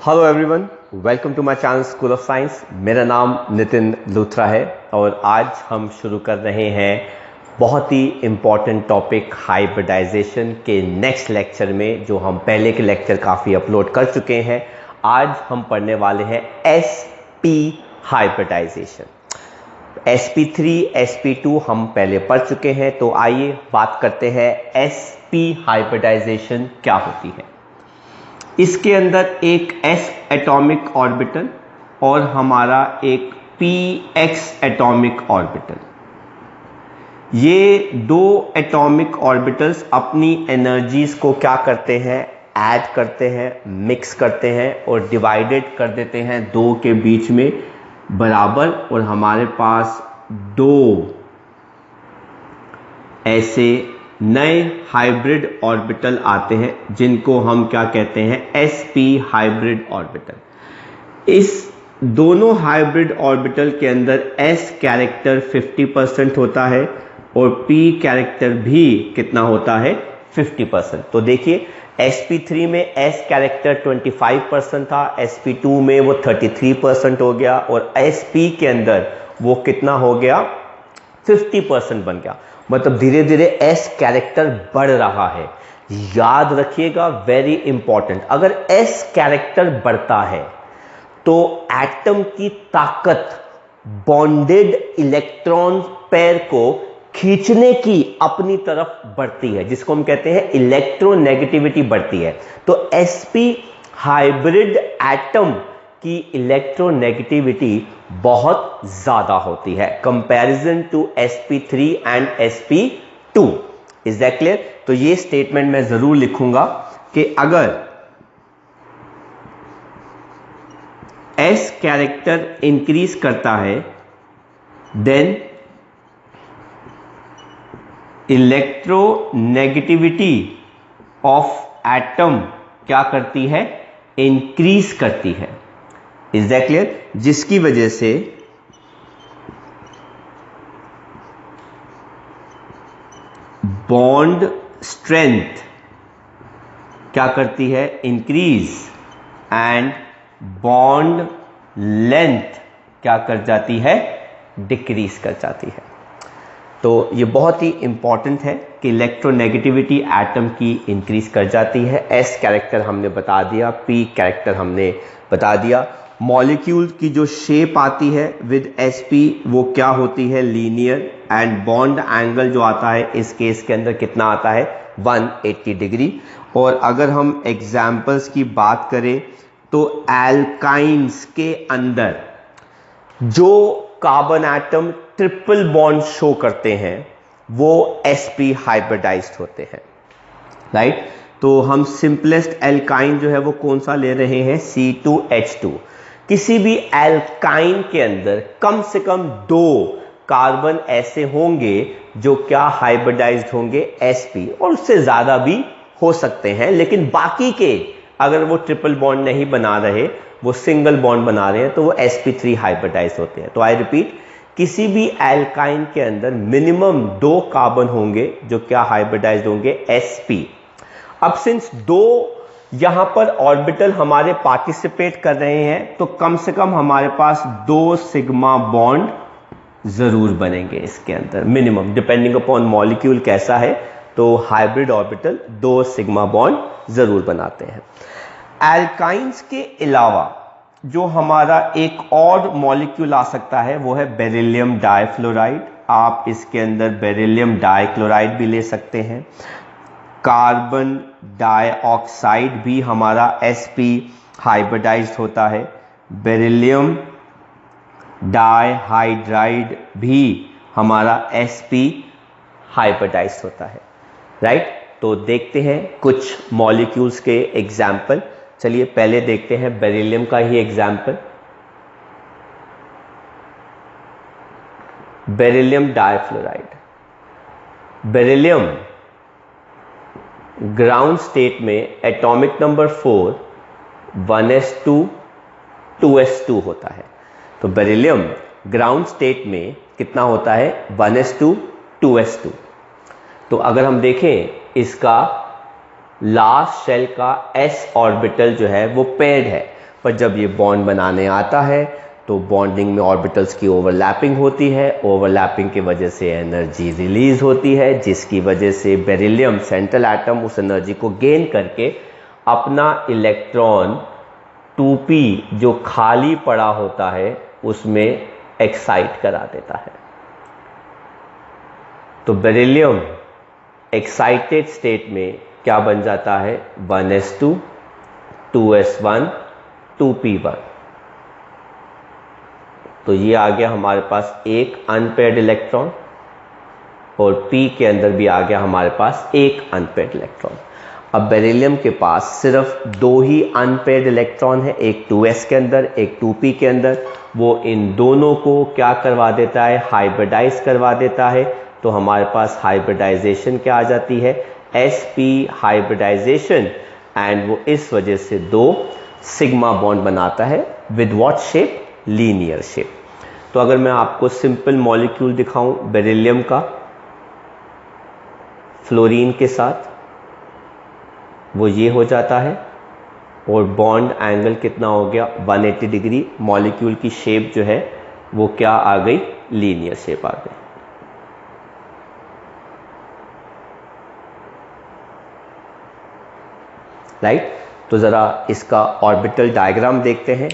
Hello everyone, welcome to my channel school of science. मेरा नाम नितिन लूथरा है और आज हम शुरू कर रहे हैं बहुत ही इम्पॉर्टेंट टॉपिक हाइब्रिडाइजेशन के नेक्स्ट लेक्चर में, जो हम पहले के लेक्चर काफ़ी अपलोड कर चुके हैं। आज हम पढ़ने वाले हैं sp हाइब्रिडाइजेशन। sp3 sp2 हम पहले पढ़ चुके हैं, तो आइए बात करते हैं sp हाइब्रिडाइजेशन क्या होती है। इसके अंदर एक s एटॉमिक ऑर्बिटल और हमारा एक px एटॉमिक ऑर्बिटल, ये दो एटॉमिक ऑर्बिटल्स अपनी एनर्जीज को क्या करते हैं, ऐड करते हैं, मिक्स करते हैं और डिवाइडेड कर देते हैं दो के बीच में बराबर। और हमारे पास दो ऐसे नए हाइब्रिड ऑर्बिटल आते हैं जिनको हम क्या कहते हैं, sp हाइब्रिड ऑर्बिटल। इस दोनों हाइब्रिड ऑर्बिटल के अंदर s कैरेक्टर 50% होता है और p कैरेक्टर भी कितना होता है, 50%। तो देखिए sp3 में s कैरेक्टर 25% था, sp2 में वो 33% हो गया और sp के अंदर वो कितना हो गया, 50% बन गया। मतलब धीरे धीरे s कैरेक्टर बढ़ रहा है। याद रखिएगा, वेरी इंपॉर्टेंट, अगर s कैरेक्टर बढ़ता है तो एटम की ताकत बॉन्डेड इलेक्ट्रॉन पेयर को खींचने की अपनी तरफ बढ़ती है, जिसको हम कहते हैं इलेक्ट्रोनेगेटिविटी बढ़ती है। तो sp हाइब्रिड एटम की इलेक्ट्रोनेगेटिविटी बहुत ज्यादा होती है comparison to sp3 and sp2। Is that clear? तो ये स्टेटमेंट मैं जरूर लिखूंगा कि अगर s कैरेक्टर इंक्रीज करता है देन इलेक्ट्रोनेगेटिविटी ऑफ एटम क्या करती है, इंक्रीज करती है। Is that clear? जिसकी वजह से बॉन्ड स्ट्रेंथ क्या करती है, इंक्रीज, एंड बॉन्ड लेंथ क्या कर जाती है, डिक्रीज कर जाती है। तो ये बहुत ही इंपॉर्टेंट है कि इलेक्ट्रोनेगेटिविटी एटम की इंक्रीज कर जाती है। s कैरेक्टर हमने बता दिया, p कैरेक्टर हमने बता दिया। मॉलिक्यूल की जो शेप आती है विद sp वो क्या होती है, लीनियर, एंड बॉन्ड एंगल जो आता है इस केस के अंदर कितना आता है, 180 डिग्री। और अगर हम एग्जाम्पल्स की बात करें तो एल्काइंस के अंदर जो carbon atom triple bond show करते हैं वो sp हाइब्रिडाइज्ड होते हैं, राइट। तो हम सिंपलेस्ट एल्काइन जो है वो कौन सा ले रहे हैं, C2H2। किसी भी एल्काइन के अंदर कम से कम दो कार्बन ऐसे होंगे जो क्या हाइब्रिडाइज्ड होंगे, sp, और उससे ज्यादा भी हो सकते हैं, लेकिन बाकी के अगर वो ट्रिपल बॉन्ड नहीं बना रहे, वो सिंगल बॉन्ड बना रहे हैं, तो वो sp3 हाइब्रिडाइज होते हैं। तो आई रिपीट, किसी भी एल्काइन के अंदर मिनिमम दो कार्बन होंगे जो क्या हाइब्रिडाइज होंगे, sp। अब सिंस दो यहां पर ऑर्बिटल हमारे पार्टिसिपेट कर रहे हैं तो कम से कम हमारे पास दो सिग्मा बॉन्ड जरूर बनेंगे इसके अंदर, मिनिमम, डिपेंडिंग अपॉन मॉलिक्यूल कैसा है। तो हाइब्रिड ऑर्बिटल दो सिग्मा बॉन्ड जरूर बनाते हैं। एल्काइंस के अलावा जो हमारा एक और मॉलिक्यूल आ सकता है वो है बेरिलियम डाइफ्लोराइड। आप इसके अंदर बेरिलियम डाइक्लोराइड भी ले सकते हैं। कार्बन डाइऑक्साइड भी हमारा sp हाइब्रिडाइज्ड होता है। बेरिलियम डाइहाइड्राइड भी हमारा sp हाइब्रिडाइज्ड होता है, राइट। तो देखते हैं कुछ मॉलिक्यूल्स के एग्जाम्पल। चलिए पहले देखते हैं बेरिलियम का ही example. Beryllium difluoride. Beryllium ground state में एटॉमिक नंबर 4 1s2 2s2 होता है। तो बेरिलियम ग्राउंड स्टेट में कितना होता है, 1s2 2s2। तो अगर हम देखें इसका लास्ट शेल का s ऑर्बिटल जो है वो पेयर्ड है, पर जब ये बॉन्ड बनाने आता है तो बॉन्डिंग में ऑर्बिटल्स की ओवरलैपिंग होती है, ओवरलैपिंग की वजह से एनर्जी रिलीज होती है, जिसकी वजह से बेरिलियम सेंट्रल एटम उस एनर्जी को गेन करके अपना इलेक्ट्रॉन 2p जो खाली पड़ा होता है उसमें एक्साइट करा देता है। तो बेरिलियम एक्साइटेड स्टेट में क्या बन जाता है, 1s2 2s1 2p1। तो ये आ गया हमारे पास एक अनपेयर्ड इलेक्ट्रॉन और p के अंदर भी आ गया हमारे पास एक अनपेयर्ड इलेक्ट्रॉन। अब बेरिलियम के पास सिर्फ दो ही अनपेयर्ड इलेक्ट्रॉन है, एक 2s के अंदर एक 2p के अंदर। वो इन दोनों को क्या करवा देता है, हाइब्रिडाइज करवा देता है। तो हमारे पास हाइब्रिडाइजेशन क्या आ जाती है, sp हाइब्रिडाइजेशन, एंड वो इस वजह से दो सिग्मा बॉन्ड बनाता है with what shape, linear shape. तो अगर मैं आपको सिंपल मॉलिक्यूल दिखाऊं बेरिलियम का फ्लोरीन के साथ, वो ये हो जाता है और बॉन्ड एंगल कितना हो गया, 180 डिग्री। मॉलिक्यूल की शेप जो है वो क्या आ गई, लीनियर शेप आ गई। राइट। तो जरा इसका ऑर्बिटल डायग्राम देखते हैं।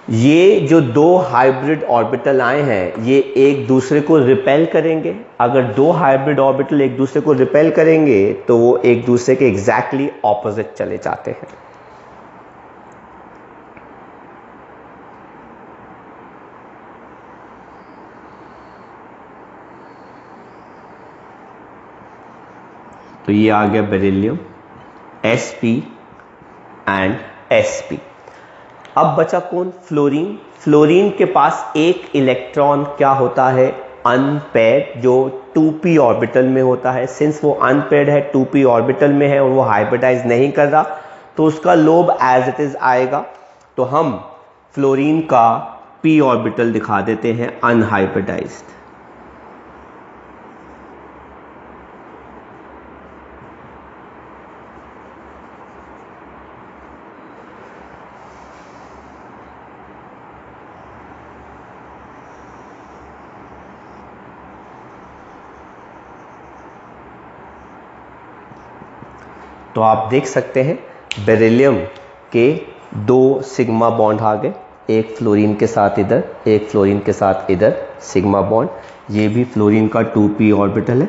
ये जो दो हाइब्रिड ऑर्बिटल आए हैं ये एक दूसरे को रिपेल करेंगे। अगर दो हाइब्रिड ऑर्बिटल एक दूसरे को रिपेल करेंगे तो वो एक दूसरे के एग्जैक्टली ऑपोजिट चले जाते हैं। तो ये आ गया बेरिलियम sp एंड sp। अब बचा कौन, फ्लोरीन। फ्लोरीन के पास एक इलेक्ट्रॉन क्या होता है, अनपेयर्ड, जो 2p ऑर्बिटल में होता है। सिंस वो अनपेयर्ड है, 2p ऑर्बिटल में है और वो हाइब्रिडाइज नहीं कर रहा, तो उसका लोब एज इट इज आएगा। तो हम फ्लोरीन का p ऑर्बिटल दिखा देते हैं अनहाइब्रिडाइज्ड। तो आप देख सकते हैं बेरिलियम के दो सिग्मा बॉन्ड आ गए, एक फ्लोरीन के साथ इधर, एक फ्लोरीन के साथ इधर सिग्मा बॉन्ड। ये भी फ्लोरीन का 2p ऑर्बिटल है।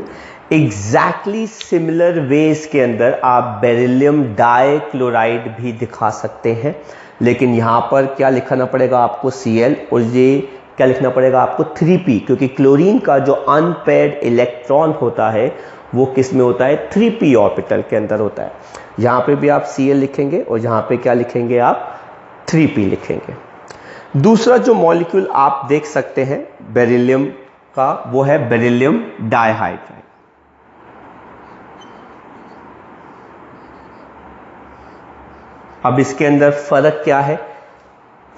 एग्जैक्टली सिमिलर वेज के अंदर आप बेरिलियम डाइक्लोराइड भी दिखा सकते हैं, लेकिन यहाँ पर क्या लिखना पड़ेगा आपको, Cl, और ये क्या लिखना पड़ेगा आपको, 3p, क्योंकि क्लोरीन का जो अनपेयर्ड इलेक्ट्रॉन होता है वो किस में होता है, 3p ऑर्बिटल के अंदर होता है। यहाँ पे भी आप Cl लिखेंगे और यहाँ पे क्या लिखेंगे आप, 3p लिखेंगे। दूसरा जो मॉलिक्यूल आप देख सकते हैं बेरिलियम का, वो है बेरिलियम डाइहाइड्राइड। अब इसके अंदर फर्क क्या है,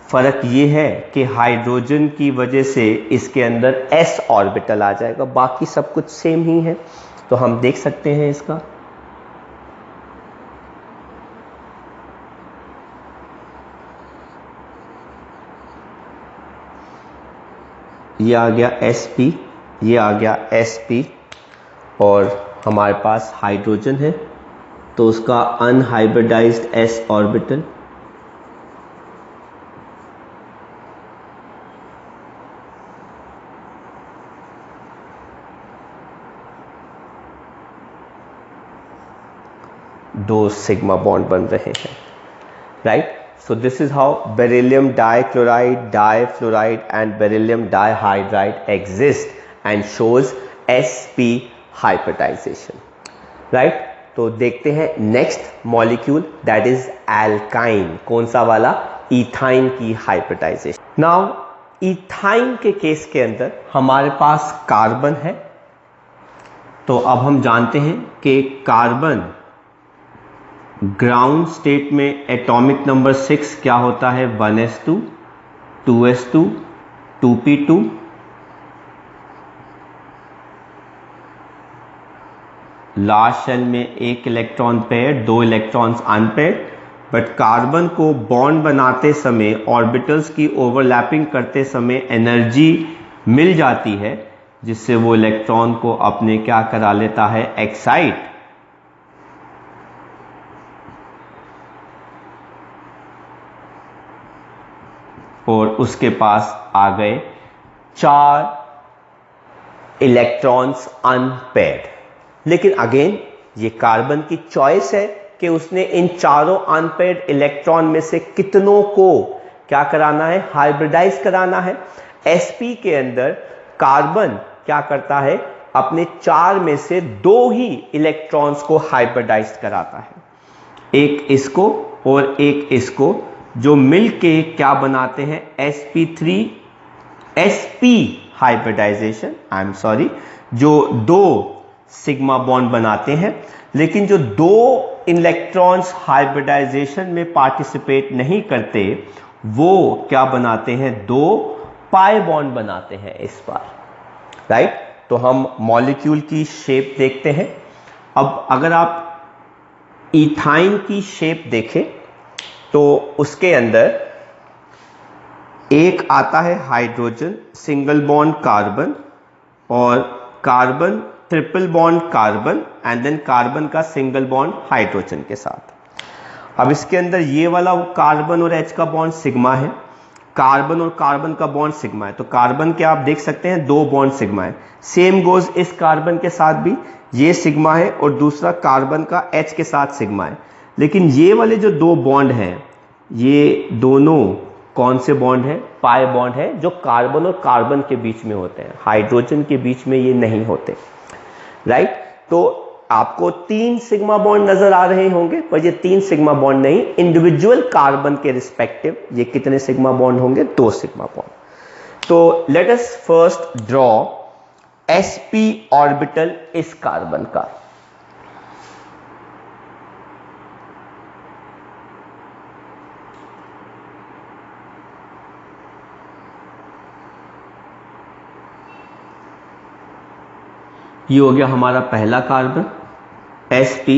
फर्क ये है कि हाइड्रोजन की वजह से इसके अंदर s ऑर्बिटल आ जाएगा, बाकी सब कुछ सेम ही है। तो हम देख सकते हैं इसका, ये आ गया sp, ये आ गया sp, और हमारे पास हाइड्रोजन है तो उसका अनहाइब्रिडाइज्ड s ऑर्बिटल, दो सिग्मा बॉन्ड बन रहे हैं। Right. So this is how beryllium dichloride, difluoride and beryllium dihydride exist and shows sp hybridization. Right? तो देखते हैं next molecule, that is alkyne. कौन सा वाला, इथाइन की हाइब्रिडाइजेशन। नाउ इथाइन के केस के अंदर हमारे पास कार्बन है, तो अब हम जानते हैं कि कार्बन ग्राउंड स्टेट में एटॉमिक नंबर 6 क्या होता है, 1s2 2s2 2p2, last shell में एक इलेक्ट्रॉन पेयर, दो इलेक्ट्रॉन्स अनपेयर, बट कार्बन को बॉन्ड बनाते समय ऑर्बिटल्स की ओवरलैपिंग करते समय एनर्जी मिल जाती है, जिससे वो इलेक्ट्रॉन को अपने क्या करा लेता है, एक्साइट। और उसके पास आ गए 4 इलेक्ट्रॉन्स अनपेयर्ड। लेकिन अगेन ये कार्बन की चॉइस है कि उसने इन चारों अनपेयर्ड इलेक्ट्रॉन में से कितनों को क्या कराना है, हाइब्रिडाइज कराना है। sp के अंदर कार्बन क्या करता है, अपने 4 में से 2 ही इलेक्ट्रॉन्स को हाइब्रिडाइज कराता है, एक इसको और एक इसको, जो मिलके क्या बनाते हैं, sp hybridization, I am sorry, जो 2 सिग्मा बॉन्ड बनाते हैं। लेकिन जो 2 इलेक्ट्रॉन्स हाइब्रिडाइजेशन में पार्टिसिपेट नहीं करते, वो क्या बनाते हैं, 2 पाई बॉन्ड बनाते हैं इस बार, राइट। तो हम मॉलिक्यूल की शेप देखते हैं। अब अगर आप इथाइन की शेप देखें तो उसके अंदर एक आता है हाइड्रोजन सिंगल बॉन्ड कार्बन, और carbon triple bond carbon, and then carbon का सिंगल बॉन्ड हाइड्रोजन के साथ। अब इसके अंदर ये वाला कार्बन और H का बॉन्ड सिग्मा है, कार्बन और कार्बन का बॉन्ड सिग्मा है। तो कार्बन के आप देख सकते हैं 2 बॉन्ड सिग्मा है। सेम गोज इस कार्बन के साथ भी, ये सिग्मा है और दूसरा कार्बन का H के साथ सिग्मा है। लेकिन ये वाले जो 2 बॉन्ड हैं, ये दोनों कौन से बॉन्ड है, पाई बॉन्ड है, जो कार्बन और कार्बन के बीच में होते हैं, हाइड्रोजन के बीच में ये नहीं होते, राइट। तो आपको 3 सिग्मा बॉन्ड नजर आ रहे होंगे, पर ये 3 सिग्मा बॉन्ड नहीं, इंडिविजुअल कार्बन के रिस्पेक्टिव ये कितने सिग्मा बॉन्ड होंगे, 2 सिग्मा बॉन्ड। तो let us first draw sp orbital इस कार्बन का। ये हो गया हमारा पहला कार्बन sp,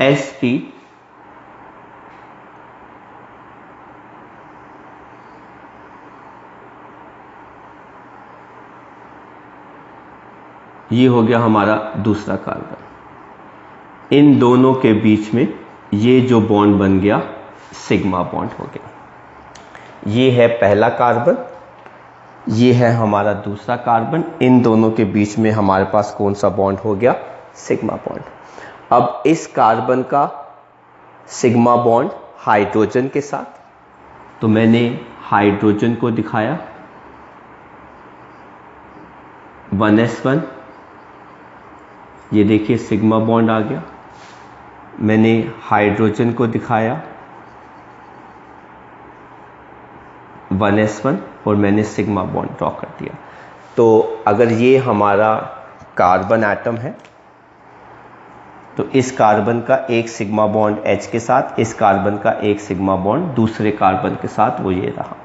sp, ये हो गया हमारा दूसरा कार्बन। इन दोनों के बीच में ये जो बॉन्ड बन गया, सिग्मा बॉन्ड हो गया। ये है पहला कार्बन, ये है हमारा दूसरा कार्बन, इन दोनों के बीच में हमारे पास कौन सा बॉन्ड हो गया, सिग्मा बॉन्ड। अब इस कार्बन का सिग्मा बॉन्ड हाइड्रोजन के साथ, तो मैंने हाइड्रोजन को दिखाया 1s1, ये देखिए सिग्मा बॉन्ड आ गया। मैंने हाइड्रोजन को दिखाया 1s1 और मैंने सिग्मा बॉन्ड ड्रॉ कर दिया। तो अगर ये हमारा कार्बन एटम है, तो इस कार्बन का एक सिग्मा बॉन्ड H के साथ, इस कार्बन का एक सिग्मा बॉन्ड दूसरे कार्बन के साथ, वो ये रहा।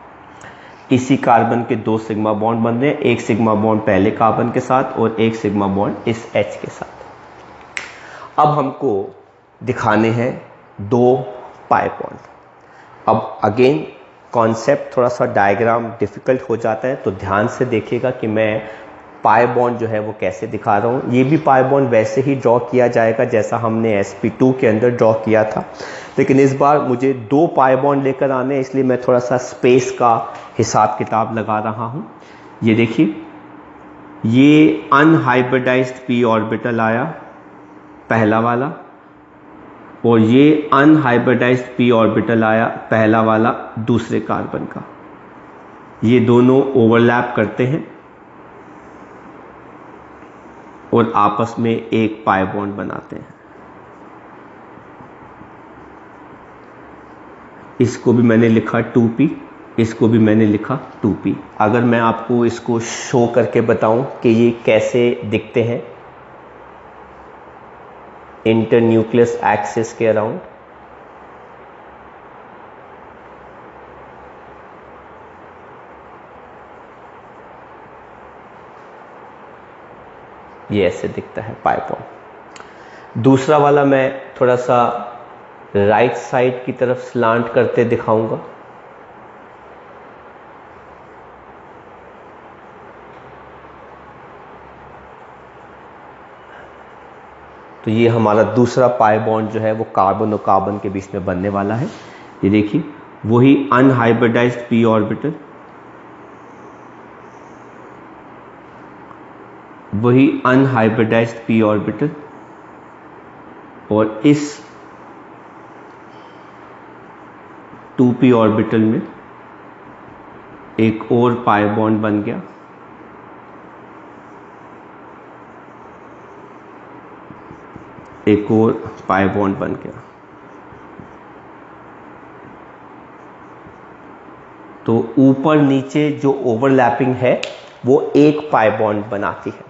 इसी कार्बन के 2 सिग्मा बॉन्ड बन रहे हैं, एक सिग्मा बॉन्ड पहले कार्बन के साथ और एक सिग्मा बॉन्ड इस H के साथ। अब हमको दिखाने हैं 2 पाई बॉन्ड। अब अगेन कॉन्सेप्ट थोड़ा सा डायग्राम डिफिकल्ट हो जाता है, तो ध्यान से देखिएगा कि मैं पाई बॉन्ड जो है वो कैसे दिखा रहा हूँ। ये भी पाई बॉन्ड वैसे ही ड्रॉ किया जाएगा जैसा हमने sp2 के अंदर ड्रॉ किया था, लेकिन इस बार मुझे 2 पाई बॉन्ड लेकर आने, इसलिए मैं थोड़ा सा स्पेस का हिसाब किताब लगा रहा हूँ। ये देखिए, ये अनहाइब्रिडाइज्ड p ऑर्बिटल आया पहला वाला, और ये अनहाइब्रिडाइज्ड p ऑर्बिटल आया पहला वाला दूसरे कार्बन का। ये दोनों ओवरलैप करते हैं और आपस में एक पाई बॉन्ड बनाते हैं। इसको भी मैंने लिखा 2p, इसको भी मैंने लिखा 2p। अगर मैं आपको इसको शो करके बताऊं कि ये कैसे दिखते हैं इंटरन्यूक्लियस एक्सिस के अराउंड, ये ऐसे दिखता है पाई बॉन्ड। दूसरा वाला मैं थोड़ा सा राइट साइड की तरफ स्लांट करते दिखाऊंगा। तो ये हमारा दूसरा पाई बॉन्ड जो है वो कार्बन और कार्बन के बीच में बनने वाला है। ये देखिए वही अनहाइब्रिडाइज्ड p ऑर्बिटल, वही अनहाइब्रिडाइज्ड p ऑर्बिटल, और इस 2p ऑर्बिटल में एक और पाई बॉन्ड बन गया। एक और पाई बॉन्ड बन गया। तो ऊपर नीचे जो ओवरलैपिंग है वो एक पाई बॉन्ड बनाती है।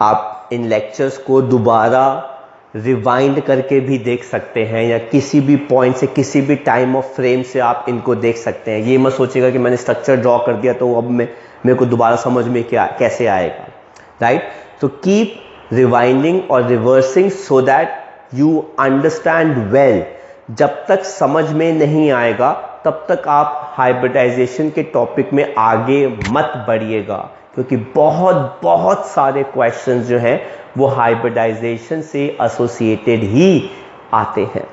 आप इन लेक्चर्स को दोबारा रिवाइंड करके भी देख सकते हैं, या किसी भी पॉइंट से, किसी भी टाइम ऑफ फ्रेम से आप इनको देख सकते हैं। ये मत सोचिएगा कि मैंने स्ट्रक्चर ड्रॉ कर दिया तो अब मेरे को दोबारा समझ में कैसे आएगा, राइट। तो कीप रिवाइंडिंग और reversing so that you understand well. जब तक समझ में नहीं आएगा तब तक आप हाइब्रिडाइजेशन के टॉपिक में आगे मत बढ़िएगा, क्योंकि बहुत बहुत सारे क्वेश्चंस जो हैं वो हाइब्रिडाइजेशन से एसोसिएटेड ही आते हैं,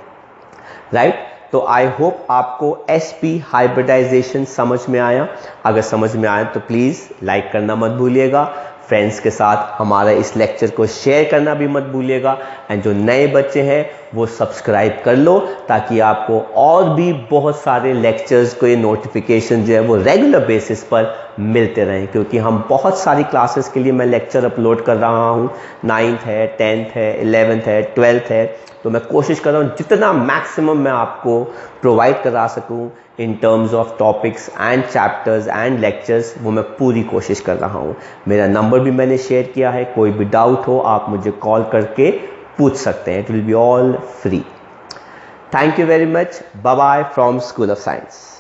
राइट। तो आई होप आपको एसपी हाइब्रिडाइजेशन समझ में आया। अगर समझ में आया तो प्लीज़ लाइक करना मत भूलिएगा, फ्रेंड्स के साथ हमारा इस लेक्चर को शेयर करना भी मत भूलिएगा, एंड जो नए बच्चे हैं वो सब्सक्राइब कर लो ताकि आपको और भी बहुत सारे लेक्चर्स को ये नोटिफिकेशन जो है वो रेगुलर बेसिस पर मिलते रहें, क्योंकि हम बहुत सारी क्लासेस के लिए मैं लेक्चर अपलोड कर रहा हूँ। 9th है, 10th है, 11th है, 12th है। तो मैं कोशिश कर रहा हूँ जितना मैक्सिमम मैं आपको प्रोवाइड करा सकूँ in terms of topics and chapters and lectures, वो मैं पूरी कोशिश कर रहा हूँ। मेरा नंबर भी मैंने शेयर किया है, कोई भी डाउट हो आप मुझे कॉल करके पूछ सकते हैं। It will be all free. Thank you very much. Bye bye from school of science.